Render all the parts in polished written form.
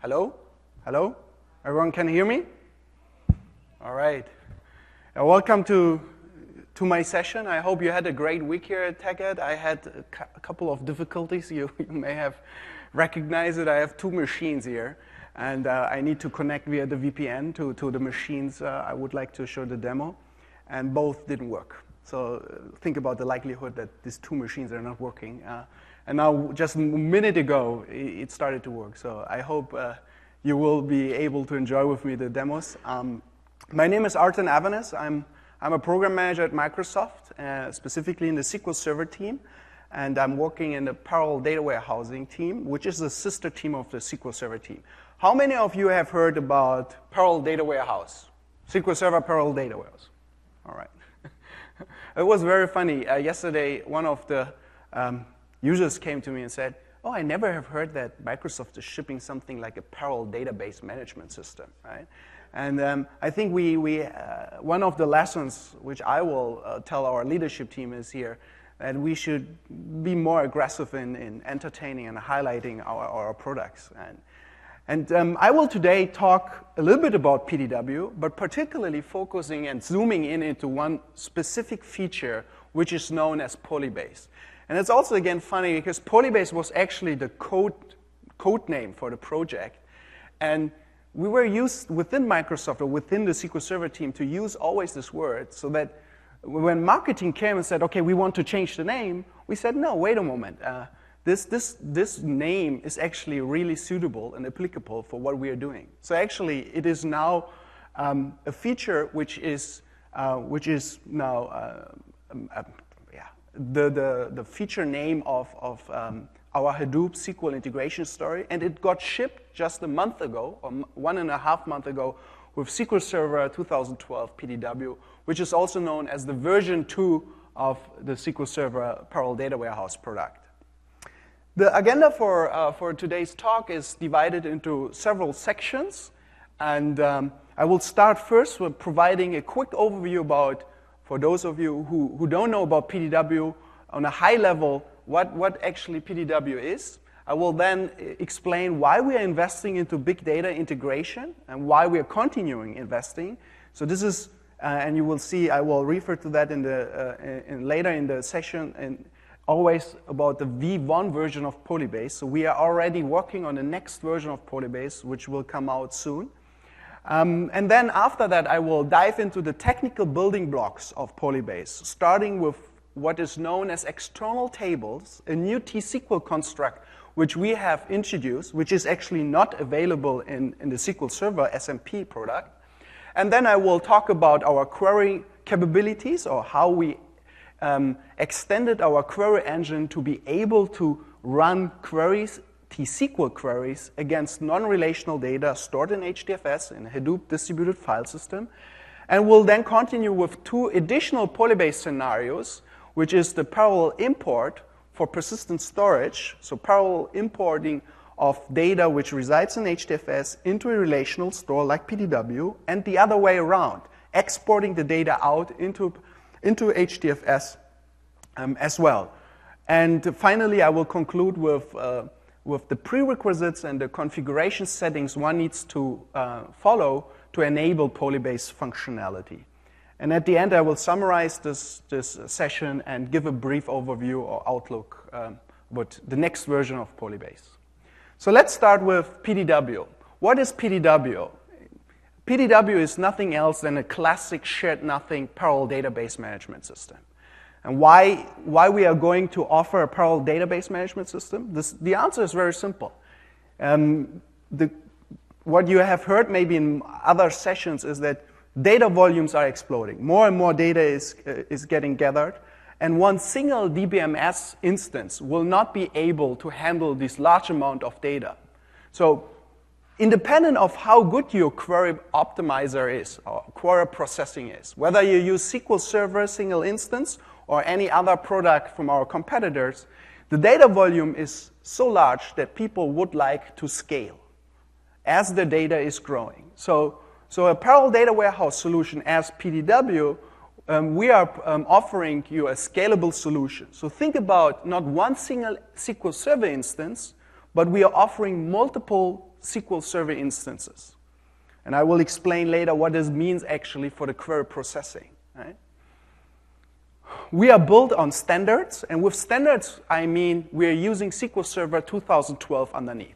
Hello? Hello? Everyone can hear me? All right. Welcome to my session. I hope you had a great week here at TechEd. I had a couple of difficulties. You may have recognized it. I have two machines here, and I need to connect via the VPN to the machines I would like to show the demo, and both didn't work. So think about the likelihood that these two machines are not working. And now, just a minute ago, it started to work. So I hope you will be able to enjoy with me the demos. My name is Arten Avanes. I'm a program manager at Microsoft, specifically in the SQL Server team. And I'm working in the parallel data warehousing team, which is the sister team of the SQL Server team. How many of you have heard about parallel data warehouse? SQL Server parallel data warehouse. All right. It was very funny. Yesterday, one of the users came to me and said, "Oh, I never have heard that Microsoft is shipping something like a parallel database management system," right? And I think one of the lessons which I will tell our leadership team is here that we should be more aggressive in entertaining and highlighting our products. And I will today talk a little bit about PDW, but particularly focusing and zooming in into one specific feature, which is known as Polybase. And it's also, again, funny because Polybase was actually the code name for the project. And we were used within Microsoft or within the SQL Server team to use always this word so that when marketing came and said, okay, we want to change the name, we said, no, wait a moment. This name is actually really suitable and applicable for what we are doing. So actually, it is now a feature which is now the feature name of our Hadoop SQL integration story, and it got shipped just a month ago, or 1.5 months ago, with SQL Server 2012 PDW, which is also known as the version 2 of the SQL Server Parallel Data Warehouse product. The agenda for today's talk is divided into several sections, and I will start first with providing a quick overview about, for those of you who don't know about PDW, on a high level, what actually PDW is. I will then explain why we are investing into big data integration and why we are continuing investing. So this is, and you will see, I will refer to that later in the session, and always about the V1 version of Polybase. So we are already working on the next version of Polybase, which will come out soon. And then after that, I will dive into the technical building blocks of Polybase, starting with what is known as external tables, a new T-SQL construct which we have introduced, which is actually not available in the SQL Server SMP product. And then I will talk about our query capabilities, or how we extended our query engine to be able to run queries, T-SQL queries, against non-relational data stored in HDFS, in a Hadoop distributed file system. And we'll then continue with two additional Polybase scenarios, which is the parallel import for persistent storage, so parallel importing of data which resides in HDFS into a relational store like PDW, and the other way around, exporting the data out into HDFS as well. And finally, I will conclude with the prerequisites and the configuration settings one needs to follow to enable Polybase functionality. And at the end, I will summarize this session and give a brief overview or outlook about the next version of Polybase. So let's start with PDW. What is PDW? PDW is nothing else than a classic shared nothing parallel database management system. And why we are going to offer a parallel database management system? The answer is very simple. What you have heard maybe in other sessions is that data volumes are exploding. More and more data is getting gathered, and one single DBMS instance will not be able to handle this large amount of data. So independent of how good your query optimizer is, or query processing is, whether you use SQL Server single instance or any other product from our competitors, the data volume is so large that people would like to scale as the data is growing. So a parallel data warehouse solution as PDW, we are offering you a scalable solution. So think about not one single SQL Server instance, but we are offering multiple SQL Server instances. And I will explain later what this means actually for the query processing. Right? We are built on standards, and with standards, I mean we are using SQL Server 2012 underneath.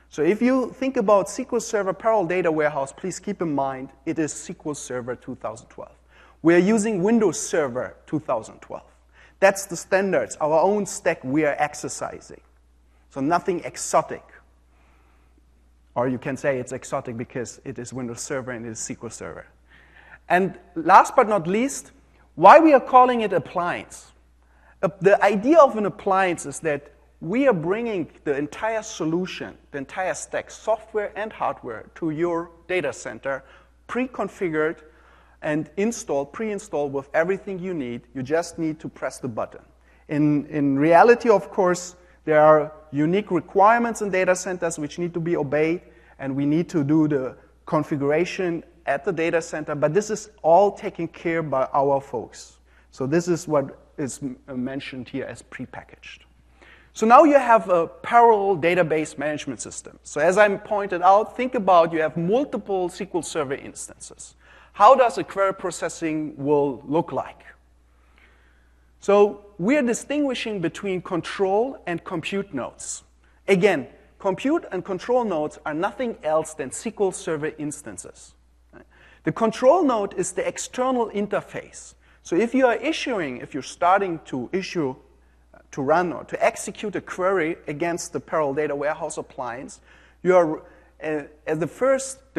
So if you think about SQL Server Parallel Data Warehouse, please keep in mind it is SQL Server 2012. We are using Windows Server 2012. That's the standards, our own stack we are exercising. So nothing exotic. Or you can say it's exotic because it is Windows Server and it is SQL Server. And last but not least, why we are calling it appliance. The idea of an appliance is that we are bringing the entire solution, the entire stack, software and hardware, to your data center, pre-configured and installed, pre-installed with everything you need. You just need to press the button. In reality, of course, there are unique requirements in data centers which need to be obeyed, and we need to do the configuration at the data center, but this is all taken care by our folks. So this is what is mentioned here as prepackaged. So now you have a parallel database management system. So as I pointed out, think about you have multiple SQL Server instances. How does a query processing will look like? So we are distinguishing between control and compute nodes. Again, compute and control nodes are nothing else than SQL Server instances. The control node is the external interface. So if you're starting to issue, to run or to execute a query against the Parallel Data Warehouse appliance, the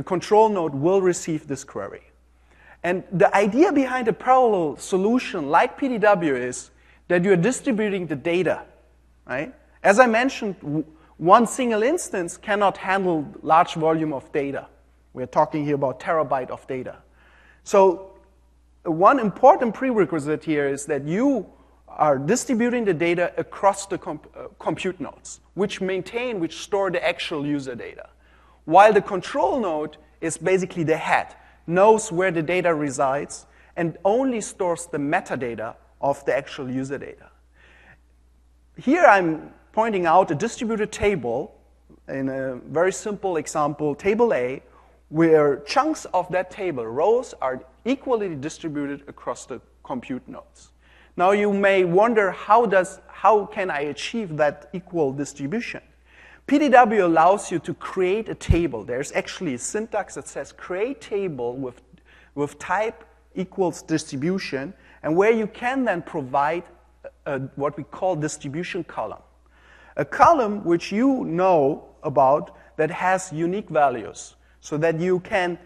control node will receive this query. And the idea behind a parallel solution like PDW is that you're distributing the data, right? As I mentioned, one single instance cannot handle large volume of data. We're talking here about terabyte of data. So one important prerequisite here is that you are distributing the data across the compute nodes, which store the actual user data. While the control node is basically the head, knows where the data resides, and only stores the metadata of the actual user data. Here I'm pointing out a distributed table in a very simple example, table A, where chunks of that table, rows, are equally distributed across the compute nodes. Now you may wonder, how can I achieve that equal distribution? PDW allows you to create a table. There's actually a syntax that says create table with type equals distribution, and where you can then provide what we call distribution column. A column which you know about that has unique values, so that you can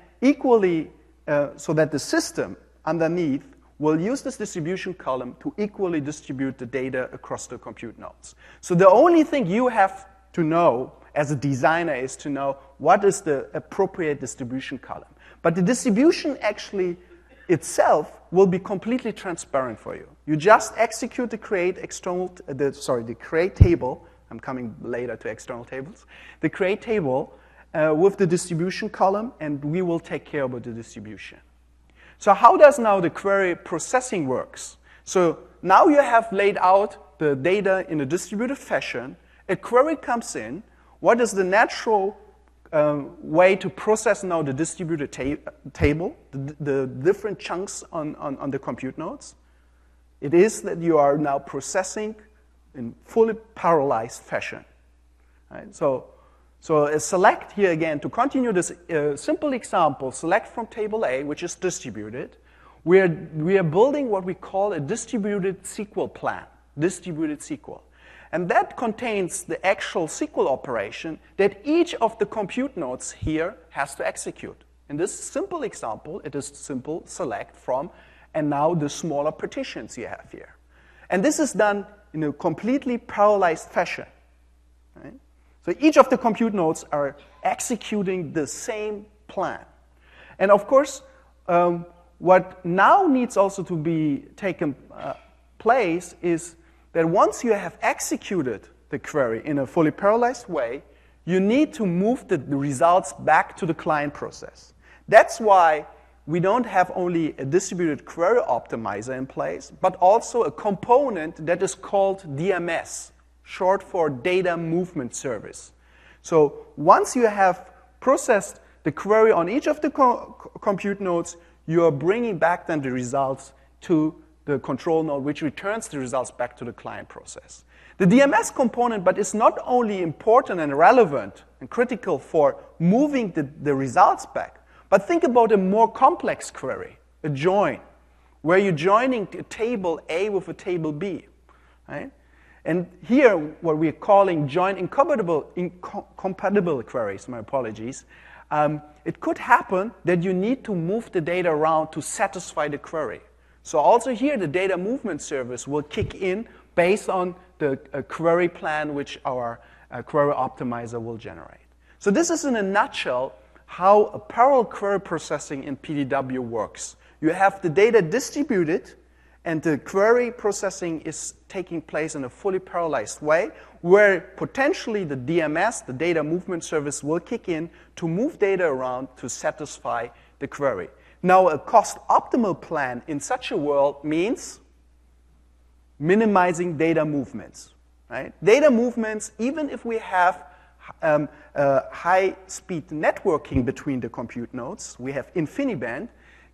so that the system underneath will use this distribution column to equally distribute the data across the compute nodes. So the only thing you have to know as a designer is to know what is the appropriate distribution column. But the distribution actually itself will be completely transparent for you. You just execute the create table. I'm coming later to external tables. The create table with the distribution column, and we will take care of the distribution. So how does now the query processing works? So now you have laid out the data in a distributed fashion. A query comes in. What is the natural way to process now the distributed table, the different chunks on the compute nodes? It is that you are now processing in fully parallelized fashion. Right? So select here again, to continue this simple example, select from table A, which is distributed. We are building what we call a distributed SQL plan, distributed SQL. And that contains the actual SQL operation that each of the compute nodes here has to execute. In this simple example, it is simple select from, and now the smaller partitions you have here. And this is done in a completely parallelized fashion. Right? So each of the compute nodes are executing the same plan. And of course, what now needs also to be taken place is that once you have executed the query in a fully parallelized way, you need to move the results back to the client process. That's why we don't have only a distributed query optimizer in place, but also a component that is called DMS, short for Data Movement Service. So once you have processed the query on each of the compute nodes, you are bringing back then the results to the control node, which returns the results back to the client process. The DMS component, but is not only important and relevant and critical for moving the results back, but think about a more complex query, a join, where you're joining a table A with a table B, right? And here, what we're calling join incompatible queries, my apologies, it could happen that you need to move the data around to satisfy the query. So also here, the data movement service will kick in based on the query plan which our query optimizer will generate. So this is in a nutshell how a parallel query processing in PDW works. You have the data distributed, and the query processing is taking place in a fully parallelized way, where potentially the DMS, the data movement service, will kick in to move data around to satisfy the query. Now, a cost-optimal plan in such a world means minimizing data movements, right? Data movements, even if we have high-speed networking between the compute nodes, we have InfiniBand,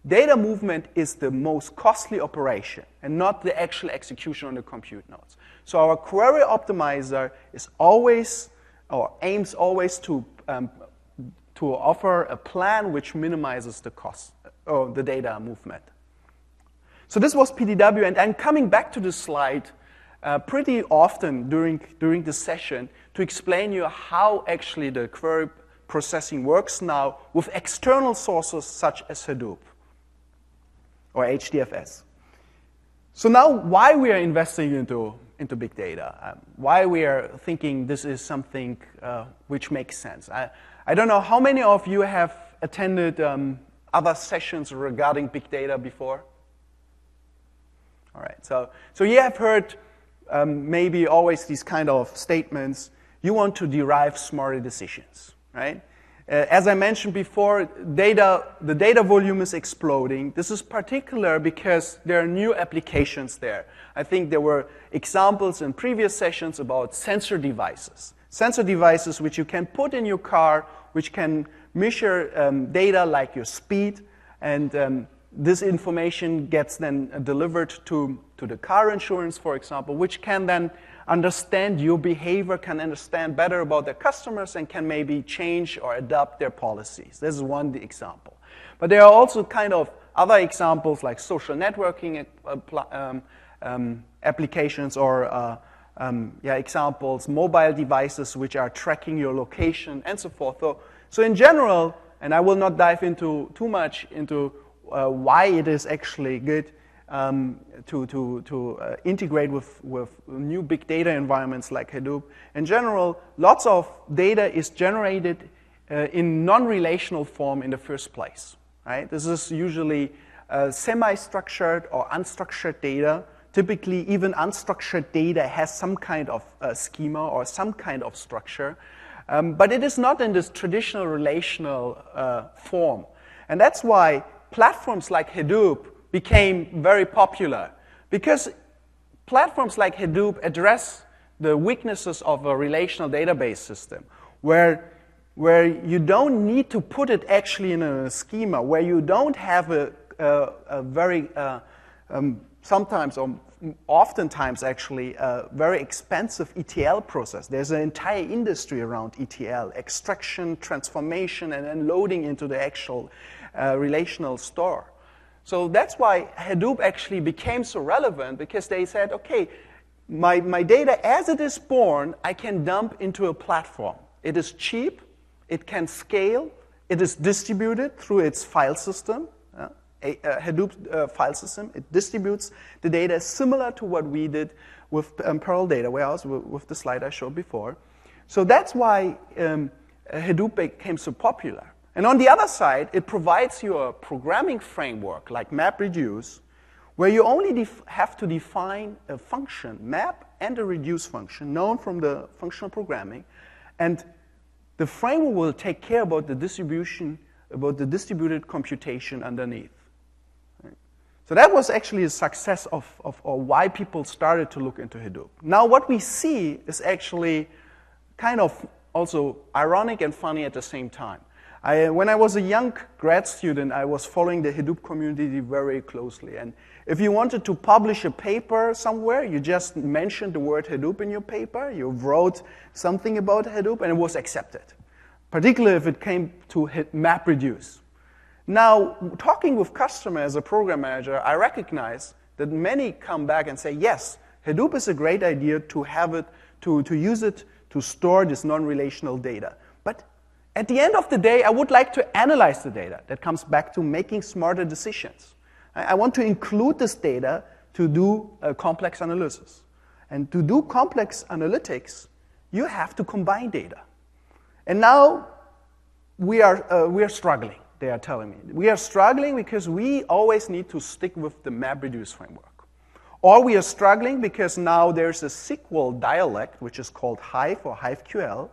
data movement is the most costly operation and not the actual execution on the compute nodes. So our query optimizer is always, or aims always to offer a plan which minimizes the cost, or the data movement. So this was PDW, and I'm coming back to this slide pretty often during the session to explain you how actually the query processing works now with external sources such as Hadoop or HDFS. So now why we are investing into big data, why we are thinking this is something which makes sense. I don't know how many of you have attended other sessions regarding big data before? All right, so you have heard maybe always these kind of statements. You want to derive smarter decisions, right? As I mentioned before, the data volume is exploding. This is particular because there are new applications there. I think there were examples in previous sessions about sensor devices. Sensor devices which you can put in your car, which can measure data like your speed, and this information gets then delivered to the car insurance, for example, which can then understand your behavior, can understand better about their customers, and can maybe change or adapt their policies. This is one example. But there are also kind of other examples like social networking applications or examples, mobile devices which are tracking your location and so forth. So in general, and I will not dive into too much into why it is actually good to integrate with new big data environments like Hadoop. In general, lots of data is generated in non-relational form in the first place. Right? This is usually semi-structured or unstructured data. Typically, even unstructured data has some kind of schema or some kind of structure. But it is not in this traditional relational form. And that's why platforms like Hadoop became very popular, because platforms like Hadoop address the weaknesses of a relational database system, where you don't need to put it actually in a schema, where you don't have a very, sometimes or oftentimes actually, a very expensive ETL process. There's an entire industry around ETL, extraction, transformation, and then loading into the actual relational store. So that's why Hadoop actually became so relevant, because they said, okay, my data as it is born, I can dump into a platform. It is cheap, it can scale, it is distributed through its file system, a Hadoop file system. It distributes the data similar to what we did with Parallel Data Warehouse, with the slide I showed before. So that's why Hadoop became so popular. And on the other side, it provides you a programming framework like MapReduce, where you only have to define a function, map and a reduce function, known from the functional programming, and the framework will take care about the distribution, about the distributed computation underneath. Right? So that was actually a success of or why people started to look into Hadoop. Now what we see is actually kind of also ironic and funny at the same time. When I was a young grad student, I was following the Hadoop community very closely. And if you wanted to publish a paper somewhere, you just mentioned the word Hadoop in your paper, you wrote something about Hadoop, and it was accepted, particularly if it came to MapReduce. Now, talking with customers as a program manager, I recognize that many come back and say, yes, Hadoop is a great idea to have it, to use it to store this non-relational data. But at the end of the day, I would like to analyze the data. That comes back to making smarter decisions. I want to include this data to do complex analysis. And to do complex analytics, you have to combine data. And now we are struggling, they are telling me. We are struggling because we always need to stick with the MapReduce framework. Or we are struggling because now there's a SQL dialect, which is called Hive or HiveQL,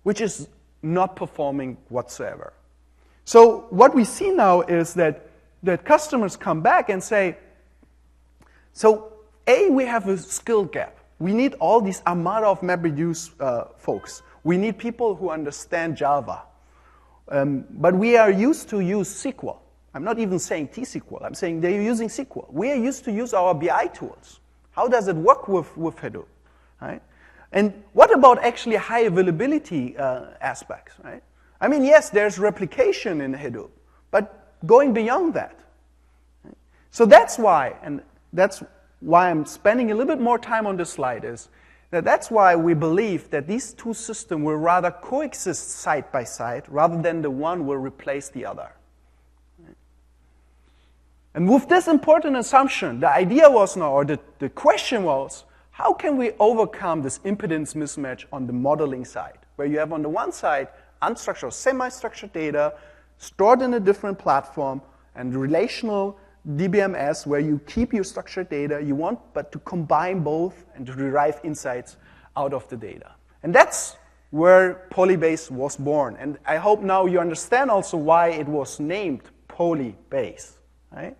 which is not performing whatsoever. So what we see now is that customers come back and say, so A, we have a skill gap. We need all these armada of MapReduce folks. We need people who understand Java. But we are used to use SQL. I'm not even saying T-SQL. I'm saying they're using SQL. We are used to use our BI tools. How does it work with Hadoop? Right? And what about actually high availability aspects? Right? I mean, yes, there's replication in Hadoop, but going beyond that. Right? So that's why, and that's why I'm spending a little bit more time on this slide, is that's why we believe that these two systems will rather coexist side by side rather than the one will replace the other. And with this important assumption, the idea was now, or the question was, how can we overcome this impedance mismatch on the modeling side, where you have on the one side unstructured or semi-structured data stored in a different platform, and relational DBMS, where you keep your structured data, you want but to combine both and to derive insights out of the data. And that's where Polybase was born. And I hope now you understand also why it was named Polybase. Right?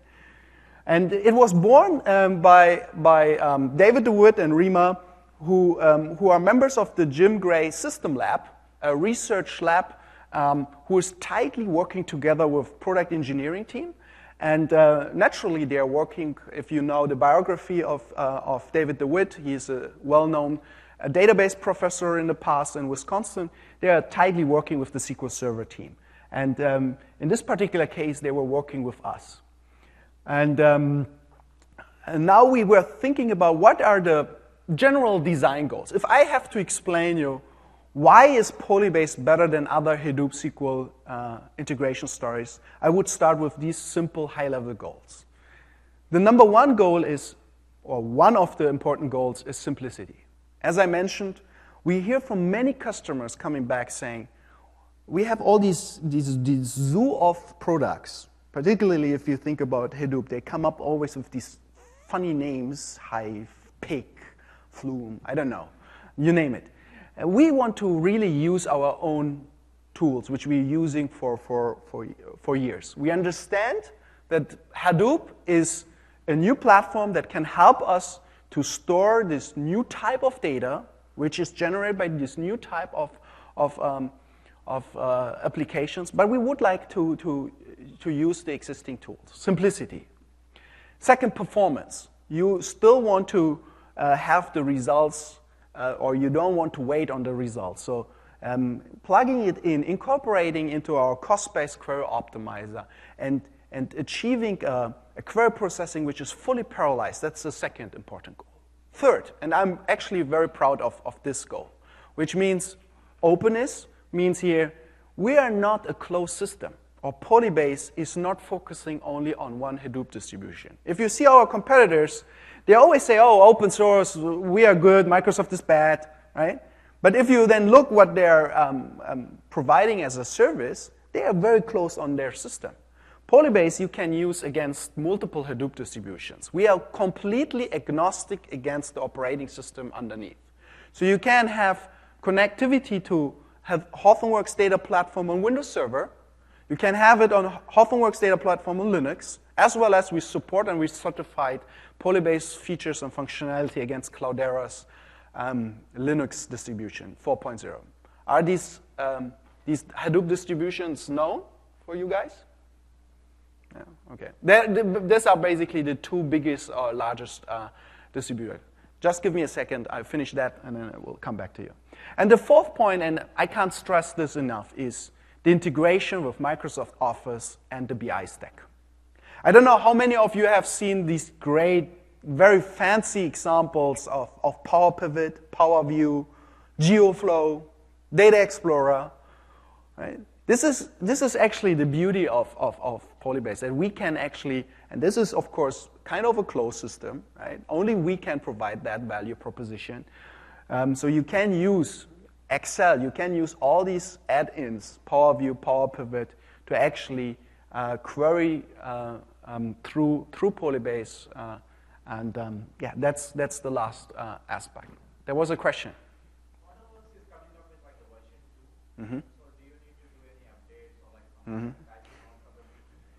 And it was born by David DeWitt and Rima, who are members of the Jim Gray System Lab, a research lab who is tightly working together with product engineering team. And naturally, they are working, if you know the biography of David DeWitt, he's a well-known database professor in the past in Wisconsin. They are tightly working with the SQL Server team. And in this particular case, they were working with us. And now we were thinking about what are the general design goals. If I have to explain you why is Polybase better than other Hadoop SQL integration stories, I would start with these simple high-level goals. The number one goal is, or one of the important goals, is simplicity. As I mentioned, we hear from many customers coming back saying, we have all these zoo of products. Particularly if you think about Hadoop, they come up always with these funny names, Hive, Pig, Flume, I don't know, you name it. We want to really use our own tools, which we're using for years. We understand that Hadoop is a new platform that can help us to store this new type of data, which is generated by this new type of applications, but we would like to use the existing tools. Simplicity. Second, performance. You still want to have the results, or you don't want to wait on the results. So plugging it in, incorporating into our cost-based query optimizer, and achieving a query processing which is fully parallelized, that's the second important goal. Third, and I'm actually very proud of this goal, which means openness, means here we are not a closed system. Or Polybase is not focusing only on one Hadoop distribution. If you see our competitors, they always say, oh, open source, we are good, Microsoft is bad, right? But if you then look what they're providing as a service, they are very close on their system. Polybase you can use against multiple Hadoop distributions. We are completely agnostic against the operating system underneath. So you can have connectivity to have HawthorneWorks data platform on Windows Server. You can have it on HawthorneWorks data platform on Linux, as well as we support and we certified Polybase features and functionality against Cloudera's Linux distribution 4.0. Are these Hadoop distributions known for you guys? Yeah, okay. These are basically the two biggest or largest distributors. Just give me a second, I'll finish that, and then I will come back to you. And the fourth point, and I can't stress this enough, is the integration with Microsoft Office and the BI stack. I don't know how many of you have seen these great, very fancy examples of Power Pivot, Power View, GeoFlow, Data Explorer, right? This is actually the beauty of Polybase, that we can actually, and this is of course kind of a closed system, right? Only we can provide that value proposition. So you can use Excel, you can use all these add-ins, Power View, Power Pivot, to actually query through Polybase, yeah, that's the last aspect. There was a question. Hortonworks is coming up with like a version 2. So do you need to do any updates or like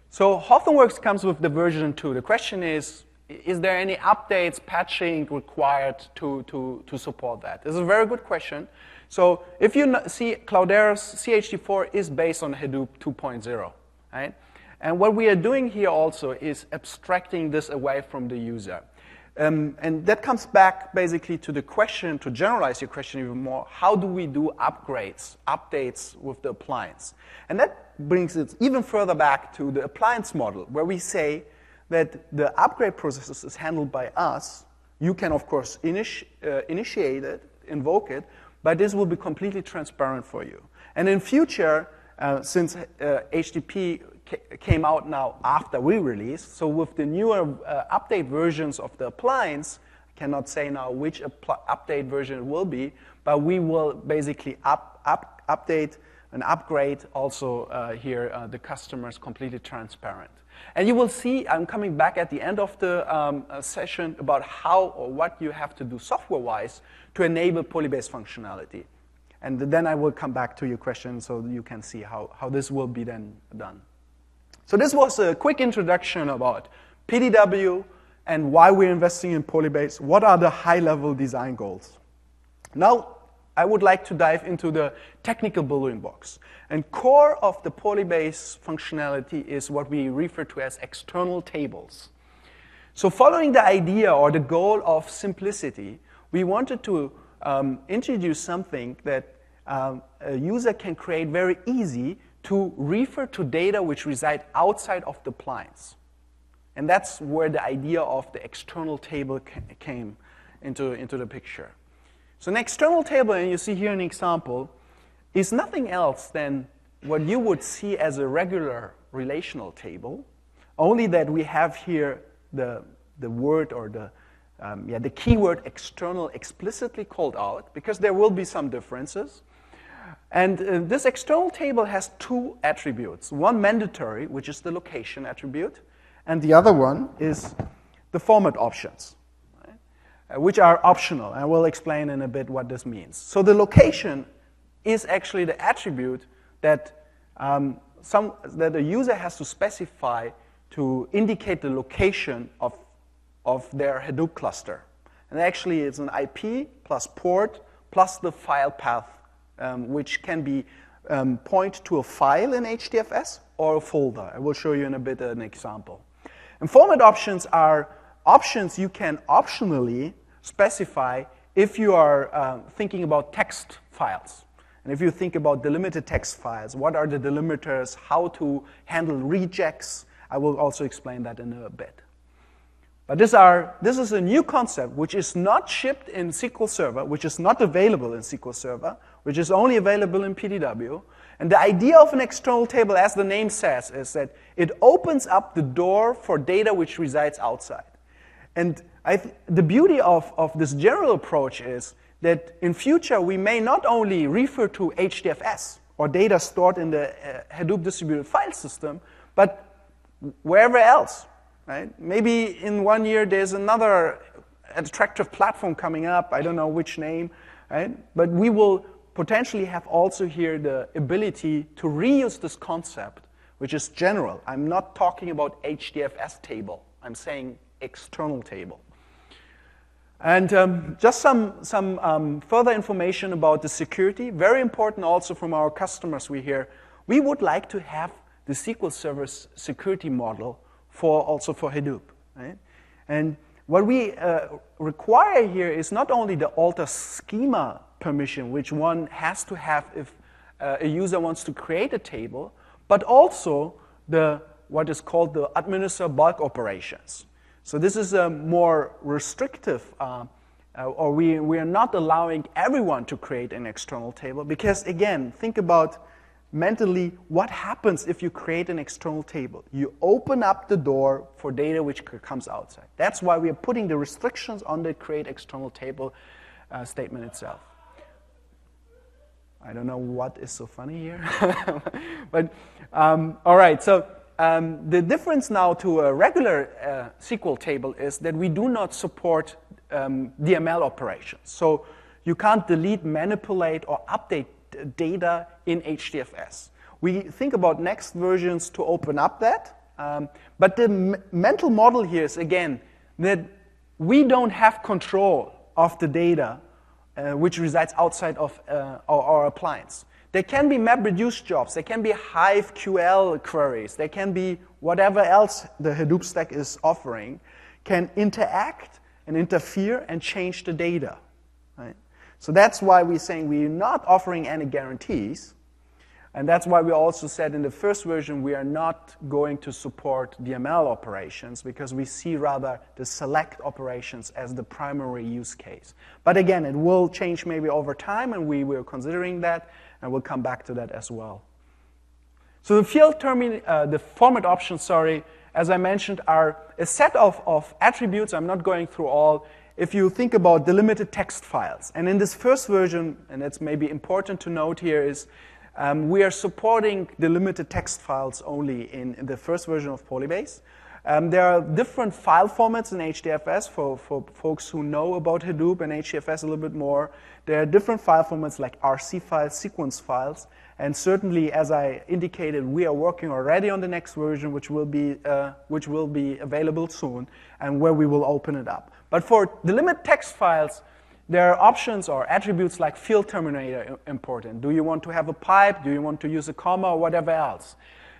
So Hortonworks comes with the version 2. The question is there any updates, patching required to support that? This is a very good question. So if you see, Cloudera's CHD4 is based on Hadoop 2.0, right? And what we are doing here also is abstracting this away from the user. And that comes back basically to the question, to generalize your question even more, how do we do updates with the appliance? And that brings it even further back to the appliance model, where we say that the upgrade process is handled by us. You can, of course, initiate it, invoke it, but this will be completely transparent for you. And in future, since HTTP came out now after we released, so with the newer update versions of the appliance, I cannot say now which update version it will be, but we will basically update and upgrade also here the customers completely transparent. And you will see, I'm coming back at the end of the session about how or what you have to do software-wise to enable Polybase functionality. And then I will come back to your question so you can see how this will be then done. So this was a quick introduction about PDW and why we're investing in Polybase. What are the high-level design goals? Now, I would like to dive into the technical building blocks. And core of the Polybase functionality is what we refer to as external tables. So following the idea or the goal of simplicity, we wanted to introduce something that a user can create very easy to refer to data which reside outside of the appliance. And that's where the idea of the external table came into the picture. So an external table, and you see here an example, is nothing else than what you would see as a regular relational table, only that we have here the word or the keyword external explicitly called out, because there will be some differences. And this external table has two attributes. One mandatory, which is the location attribute, and the other one is the format options, right? Which are optional. I will explain in a bit what this means. So the location is actually the attribute that that a user has to specify to indicate the location of their Hadoop cluster. And actually, it's an IP plus port plus the file path, which can be point to a file in HDFS or a folder. I will show you in a bit an example. And format options are options you can optionally specify if you are thinking about text files. And if you think about delimited text files, what are the delimiters, how to handle rejects, I will also explain that in a bit. But this is a new concept which is not shipped in SQL Server, which is not available in SQL Server, which is only available in PDW. And the idea of an external table, as the name says, is that it opens up the door for data which resides outside. And the beauty of this general approach is that in future we may not only refer to HDFS or data stored in the Hadoop distributed file system, but wherever else. Right? Maybe in 1 year there's another attractive platform coming up, I don't know which name, right? But we will potentially have also here the ability to reuse this concept, which is general. I'm not talking about HDFS table, I'm saying external table. And just some further information about the security. Very important also from our customers we hear. We would like to have the SQL Server's security model also for Hadoop. Right? And what we require here is not only the alter schema permission, which one has to have if a user wants to create a table, but also what is called the administer bulk operations. So this is a more restrictive, or we are not allowing everyone to create an external table, because again, think about mentally what happens if you create an external table. You open up the door for data which comes outside. That's why we are putting the restrictions on the create external table statement itself. I don't know what is so funny here, but all right, so the difference now to a regular SQL table is that we do not support DML operations. So you can't delete, manipulate, or update data in HDFS. We think about next versions to open up that, but the mental model here is, again, that we don't have control of the data which resides outside of our appliance. There can be MapReduce jobs, there can be HiveQL queries, there can be whatever else the Hadoop stack is offering, can interact and interfere and change the data. Right? So that's why we're saying we're not offering any guarantees, and that's why we also said in the first version we are not going to support DML operations, because we see rather the select operations as the primary use case. But again, it will change maybe over time, and we were considering that, and we'll come back to that as well. So the format options, as I mentioned, are a set of attributes. I'm not going through all. If you think about delimited text files, and in this first version, and it's maybe important to note here, is we are supporting delimited text files only in the first version of Polybase. There are different file formats in HDFS for folks who know about Hadoop and HDFS a little bit more. There are different file formats like RC files, sequence files, and certainly, as I indicated, we are working already on the next version, which will be available soon, and where we will open it up. But for delimited text files, there are options or attributes like field terminator important. Do you want to have a pipe? Do you want to use a comma or whatever else?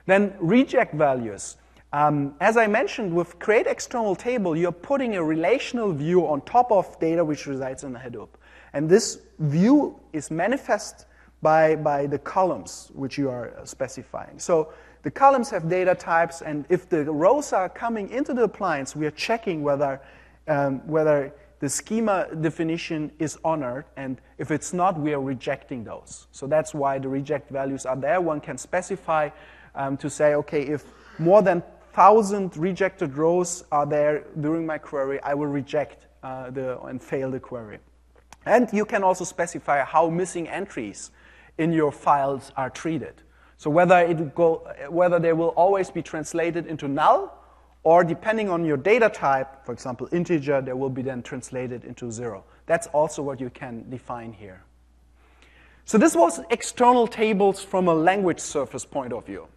Then reject values. As I mentioned, with create external table, you're putting a relational view on top of data which resides in the Hadoop. And this view is manifest by the columns which you are specifying. So the columns have data types, and if the rows are coming into the appliance, we are checking whether the schema definition is honored, and if it's not, we are rejecting those. So that's why the reject values are there. One can specify to say, okay, if more than 1,000 rejected rows are there during my query, I will reject and fail the query. And you can also specify how missing entries in your files are treated. So whether they will always be translated into null, or depending on your data type, for example, integer, they will be then translated into 0. That's also what you can define here. So this was external tables from a language surface point of view.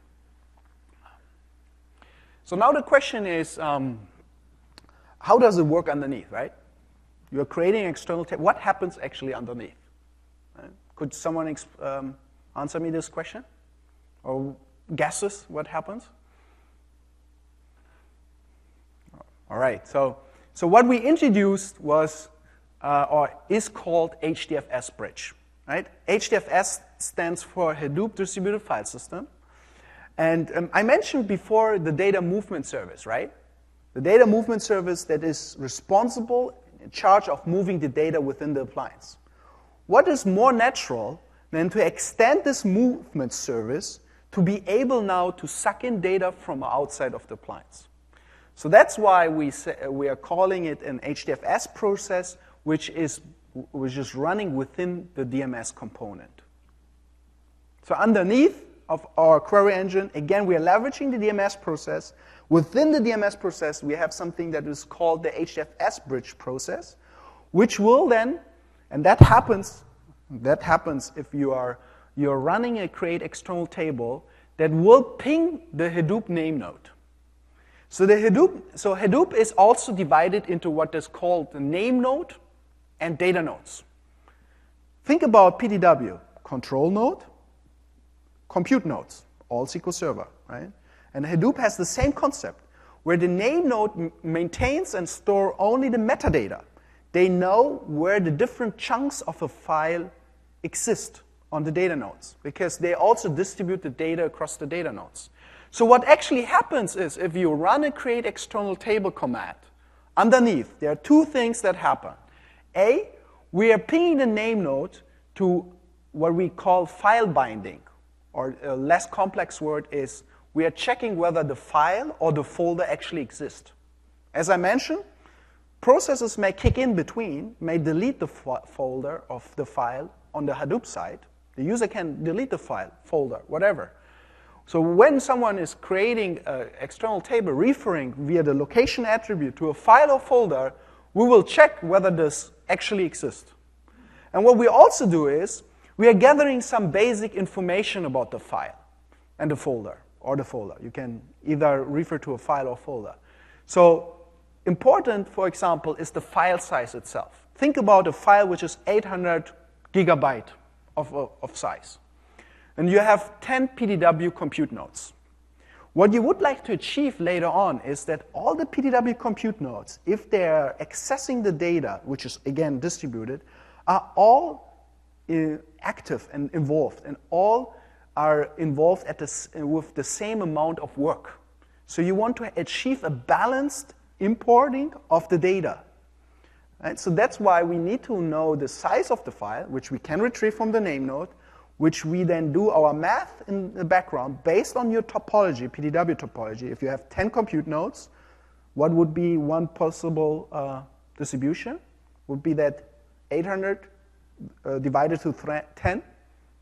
So now the question is, how does it work underneath, right? You're creating external table. What happens actually underneath? Could someone answer me this question? Or guesses what happens? All right, so what we introduced was, or is called HDFS bridge, right? HDFS stands for Hadoop Distributed File System. And I mentioned before the data movement service, right? The data movement service that is responsible, in charge of moving the data within the appliance. What is more natural than to extend this movement service to be able now to suck in data from outside of the appliance? So that's why we are calling it an HDFS process, which is running within the DMS component. So underneath of our query engine, again, we are leveraging the DMS process. Within the DMS process, we have something that is called the HDFS bridge process, which will then, and that happens if you're running a create external table that will ping the Hadoop name node. So Hadoop is also divided into what is called the name node and data nodes. Think about PDW, control node, compute nodes, all SQL Server, right? And Hadoop has the same concept, where the name node maintains and stores only the metadata. They know where the different chunks of a file exist on the data nodes, because they also distribute the data across the data nodes. So what actually happens is, if you run a create external table command, underneath, there are two things that happen. A, we are pinging the name node to what we call file binding, or a less complex word is, we are checking whether the file or the folder actually exists. As I mentioned, processes may kick in between, may delete the folder of the file on the Hadoop side. The user can delete the file, folder, whatever. So when someone is creating an external table referring via the location attribute to a file or folder, we will check whether this actually exists. And what we also do is, we are gathering some basic information about the file and the folder, or the folder. You can either refer to a file or folder. So important, for example, is the file size itself. Think about a file which is 800 gigabyte of size. And you have 10 PDW compute nodes. What you would like to achieve later on is that all the PDW compute nodes, if they are accessing the data, which is again distributed, are all active and involved, and all are involved with the same amount of work. So you want to achieve a balanced importing of the data. Right? So that's why we need to know the size of the file, which we can retrieve from the name node, which we then do our math in the background based on your topology, PDW topology. If you have 10 compute nodes, what would be one possible distribution? Would be that 800 divided to 10,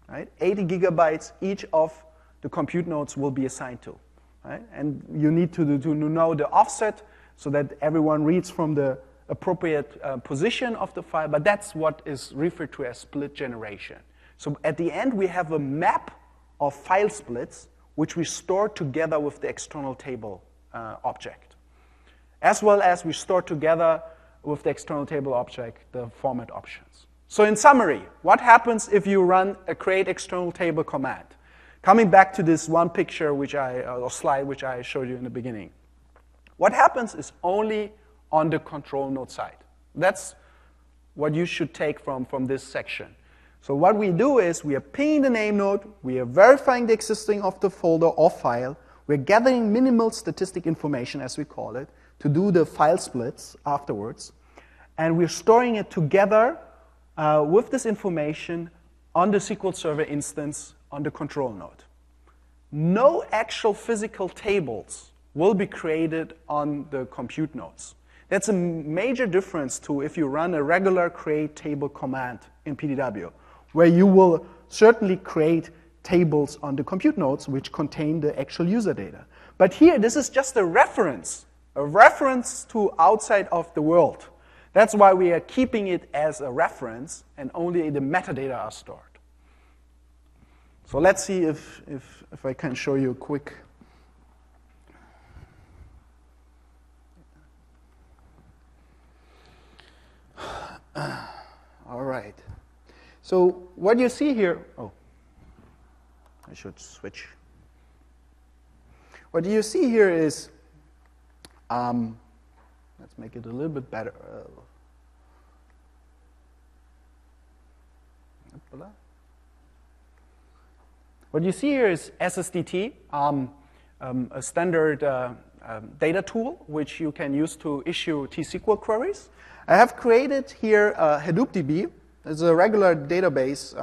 right? 80 gigabytes each of the compute nodes will be assigned to. Right? And you need to know the offset so that everyone reads from the appropriate position of the file, but that's what is referred to as split generation. So at the end, we have a map of file splits, which we store together with the external table object, as well as we store together with the external table object the format options. So in summary, what happens if you run a create external table command? Coming back to this one picture or slide which I showed you in the beginning. What happens is only on the control node side. That's what you should take from this section. So what we do is we are pinging the name node, we are verifying the existing of the folder or file, we're gathering minimal statistic information, as we call it, to do the file splits afterwards, and we're storing it together with this information on the SQL Server instance on the control node. No actual physical tables will be created on the compute nodes. That's a major difference to if you run a regular create table command in PDW, where you will certainly create tables on the compute nodes which contain the actual user data. But here, this is just a reference to outside of the world. That's why we are keeping it as a reference, and only the metadata are stored. So let's see if I can show you a quick. All right. So what you see here, I should switch. What you see here is, let's make it a little bit better. What you see here is SSDT, a standard data tool which you can use to issue T-SQL queries. I have created here Hadoop DB. It's a regular database,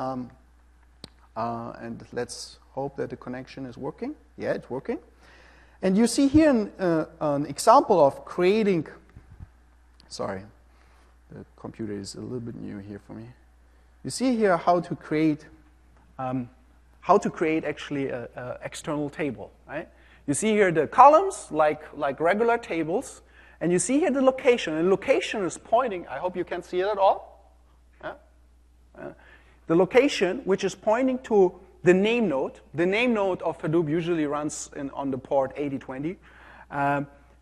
and let's hope that the connection is working. Yeah, it's working. And you see here an example of creating, sorry, the computer is a little bit new here for me. You see here how to create actually an external table, right? You see here the columns like regular tables, and you see here the location. And location is pointing, I hope you can see it at all. The location, which is pointing to the name node. The name node of Hadoop usually runs on the port 8020.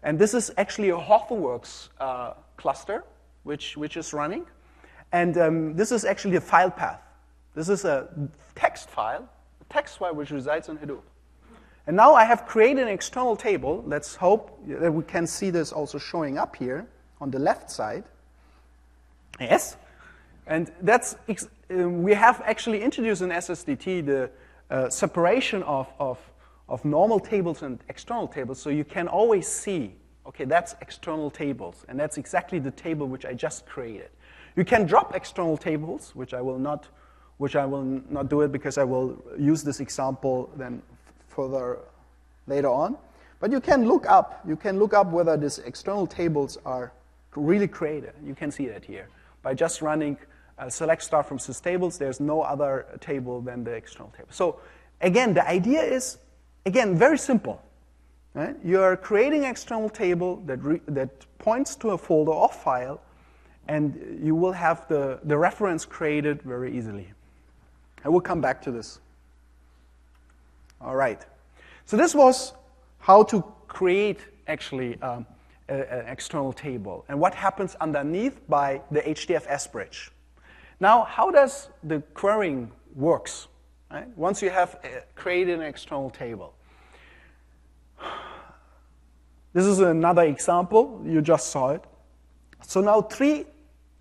And this is actually a Hortonworks cluster, which is running. And this is actually a file path. This is a text file which resides in Hadoop. And now I have created an external table. Let's hope that we can see this also showing up here on the left side. Yes. And that's we have actually introduced in SSDT the separation of normal tables and external tables, so you can always see, okay, that's external tables, and that's exactly the table which I just created. You can drop external tables, which I will not do it because I will use this example then further later on. But you can look up whether these external tables are really created. You can see that here by just running select star from systables. There's no other table than the external table. So again, the idea is, again, very simple. Right? You are creating an external table that points to a folder or file, and you will have the reference created very easily. I will come back to this. All right. So this was how to create actually an external table and what happens underneath by the HDFS bridge. Now, how does the querying works? Right? Once you have created an external table. This is another example. You just saw it. So now 3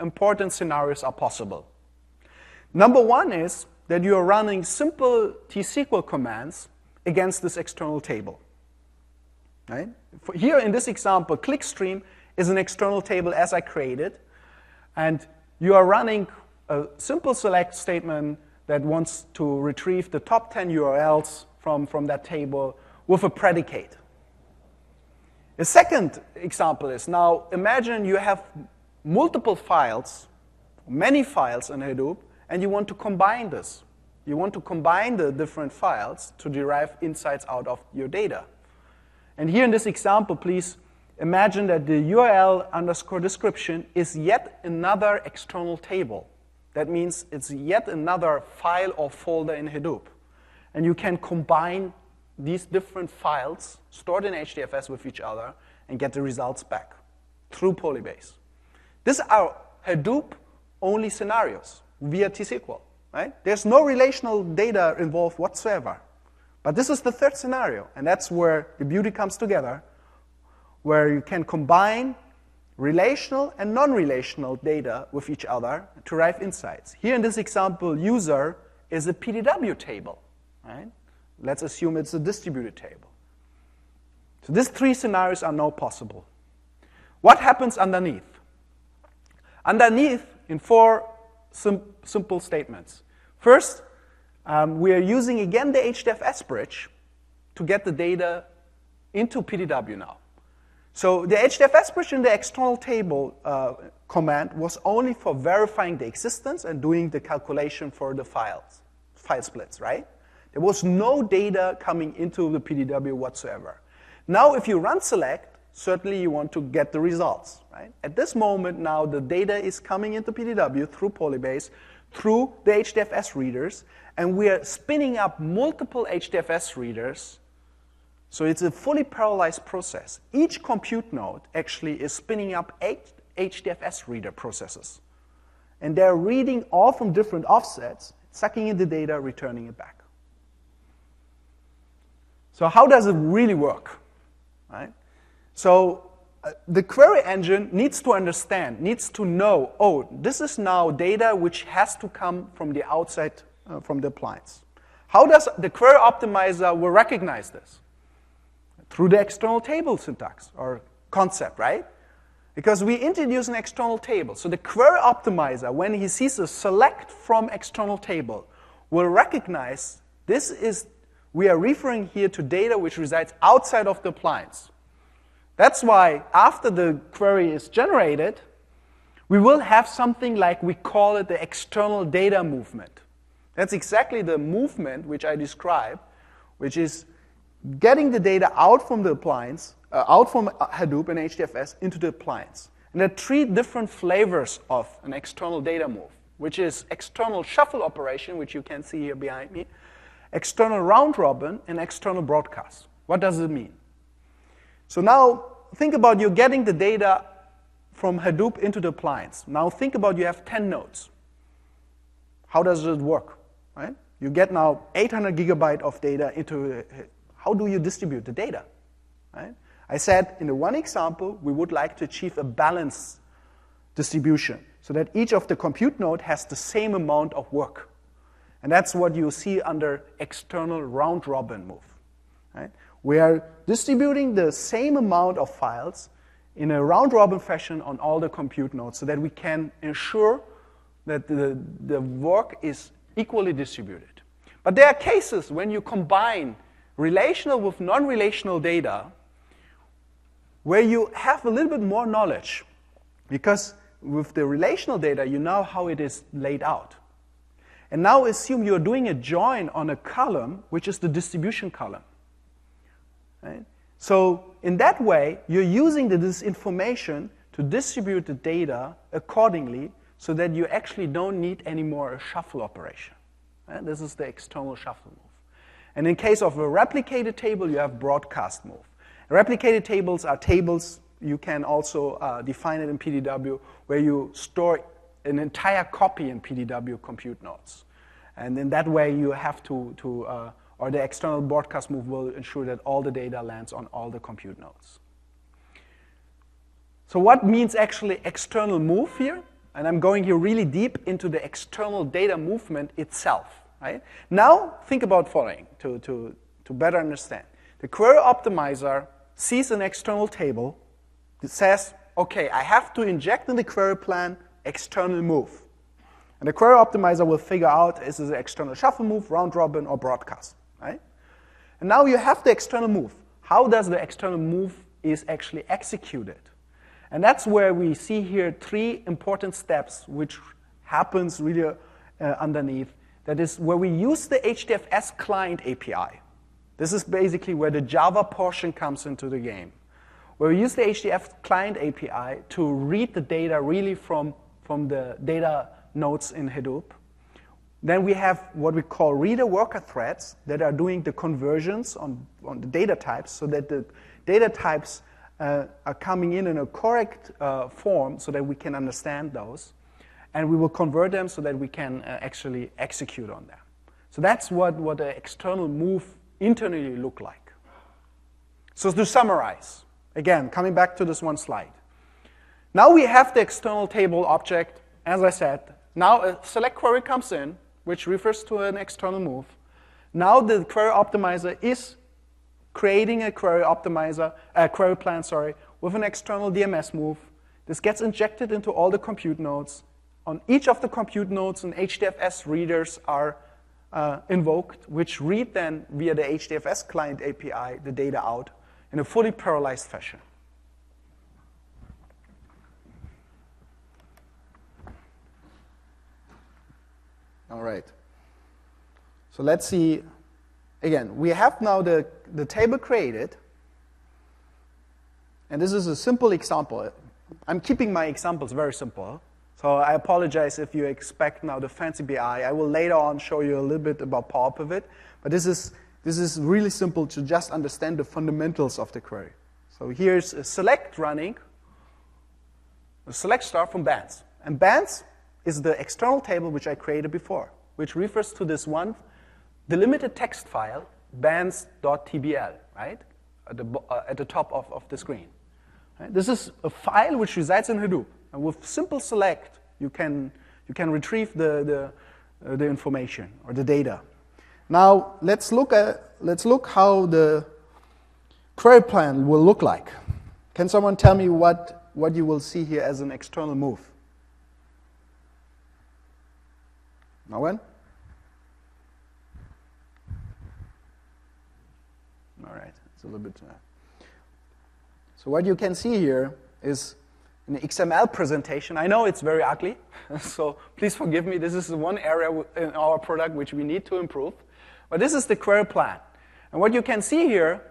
important scenarios are possible. Number 1 is that you are running simple T-SQL commands against this external table. Right? Here in this example, clickstream is an external table as I created, and you are running a simple select statement that wants to retrieve the top 10 URLs from that table with a predicate. A second example is, now imagine you have multiple files, many files in Hadoop, and you want to combine this. You want to combine the different files to derive insights out of your data. And here in this example, please imagine that the URL underscore description is yet another external table. That means it's yet another file or folder in Hadoop. And you can combine these different files stored in HDFS with each other and get the results back through Polybase. These are Hadoop-only scenarios via T-SQL. Right? There's no relational data involved whatsoever. But this is the third scenario, and that's where the beauty comes together, where you can combine relational and non-relational data with each other to derive insights. Here in this example, user is a PDW table. Right? Let's assume it's a distributed table. So these 3 scenarios are now possible. What happens underneath? Underneath, in 4 simple statements. First, we are using again the HDFS bridge to get the data into PDW now. So the HDFS bridge in the external table command was only for verifying the existence and doing the calculation for the file splits, right? There was no data coming into the PDW whatsoever. Now, if you run select, certainly you want to get the results, right? At this moment now, the data is coming into PDW through Polybase, through the HDFS readers, and we are spinning up multiple HDFS readers. So it's a fully parallelized process. Each compute node actually is spinning up 8 HDFS reader processes. And they're reading all from different offsets, sucking in the data, returning it back. So how does it really work? Right? So the query engine needs to understand, needs to know, oh, this is now data which has to come from the outside, from the appliance. How does the query optimizer will recognize this? Through the external table syntax or concept, right? Because we introduce an external table. So the query optimizer, when he sees a select from external table, will recognize we are referring here to data which resides outside of the appliance. That's why after the query is generated, we will have something like, we call it the external data movement. That's exactly the movement which I described, which is getting the data out from the appliance, out from Hadoop and HDFS into the appliance. And there are 3 different flavors of an external data move, which is external shuffle operation, which you can see here behind me, external round robin, and external broadcast. What does it mean? So now, think about you getting the data from Hadoop into the appliance. Now think about you have 10 nodes. How does it work, right? You get now 800 gigabyte of data into, how do you distribute the data, right? I said in the one example, we would like to achieve a balanced distribution so that each of the compute node has the same amount of work. And that's what you see under external round-robin move, right? We are distributing the same amount of files in a round-robin fashion on all the compute nodes so that we can ensure that the work is equally distributed. But there are cases when you combine relational with non-relational data where you have a little bit more knowledge, because with the relational data, you know how it is laid out. And now assume you're doing a join on a column, which is the distribution column. Right? So in that way, you're using this information to distribute the data accordingly so that you actually don't need anymore a shuffle operation. Right? This is the external shuffle move. And in case of a replicated table, you have broadcast move. Replicated tables are tables, you can also define it in PDW, where you store an entire copy in PDW compute nodes. And in that way, you have or the external broadcast move will ensure that all the data lands on all the compute nodes. So what means actually external move here? And I'm going here really deep into the external data movement itself. Right? Now, think about following to better understand. The query optimizer sees an external table that says, okay, I have to inject in the query plan external move. And the query optimizer will figure out, is this an external shuffle move, round robin, or broadcast, right? And now you have the external move. How does the external move is actually executed? And that's where we see here 3 important steps which happens really underneath. That is where we use the HDFS client API. This is basically where the Java portion comes into the game. Where we use the HDFS client API to read the data really from the data nodes in Hadoop. Then we have what we call reader worker threads that are doing the conversions on the data types so that the data types are coming in a correct form so that we can understand those. And we will convert them so that we can actually execute on them. So that's what the external move internally look like. So to summarize, again, coming back to this one slide. Now we have the external table object, as I said. Now a select query comes in, which refers to an external move. Now the query optimizer is creating a query plan, with an external DMS move. This gets injected into all the compute nodes. On each of the compute nodes, an HDFS readers are invoked, which read then via the HDFS client API the data out in a fully parallelized fashion. All right. So let's see. Again, we have now the table created. And this is a simple example. I'm keeping my examples very simple. So I apologize if you expect now the fancy BI. I will later on show you a little bit about Power Pivot. But this is really simple to just understand the fundamentals of the query. So here's a select running, a select star from bands. And bands is the external table which I created before, which refers to this one delimited text file, bands.tbl, right? At the top of the screen. Right? This is a file which resides in Hadoop. And with simple select, you can retrieve the information or the data. Now let's look how the query plan will look like. Can someone tell me what you will see here as an external move? No one? All right, it's a little bit. So what you can see here is an XML presentation. I know it's very ugly, so please forgive me. This is one area in our product which we need to improve. But this is the query plan. And what you can see here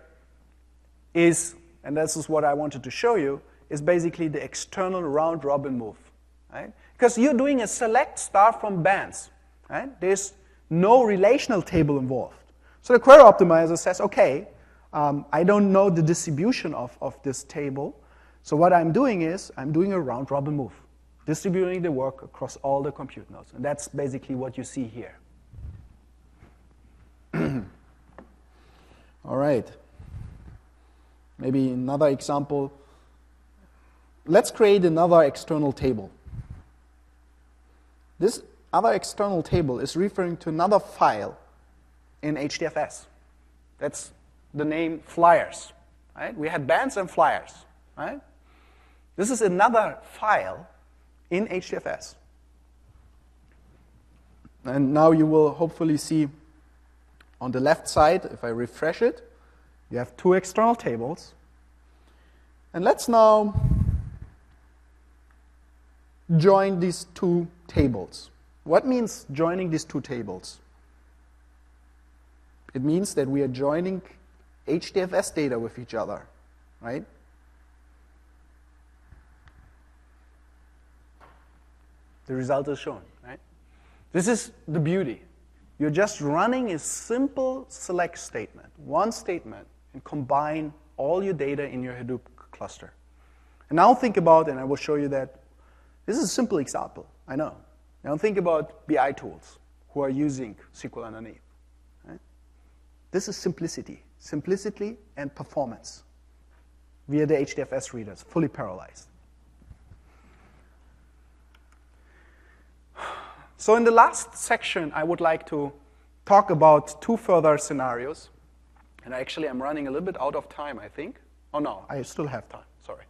is, and this is what I wanted to show you, is basically the external round-robin move. Right? Because you're doing a select star from bands. Right? There's no relational table involved. So the query optimizer says, okay, I don't know the distribution of this table. So what I'm doing is I'm doing a round-robin move, distributing the work across all the compute nodes. And that's basically what you see here. All right. Maybe another example. Let's create another external table. This other external table is referring to another file in HDFS. That's the name flyers. Right? We had bands and flyers. Right? This is another file in HDFS. And now you will hopefully see on the left side, if I refresh it, you have two external tables. And let's now join these two tables. What means joining these two tables? It means that we are joining HDFS data with each other, right? The result is shown, right? This is the beauty. You're just running a simple select statement, one statement, and combine all your data in your Hadoop cluster. And now think about, and I will show you that, this is a simple example, I know. Now think about BI tools who are using SQL underneath. Right? This is simplicity and performance via the HDFS readers, fully parallelized. So in the last section, I would like to talk about two further scenarios. And actually, I'm running a little bit out of time, I think. Oh, no, I still have time. Sorry.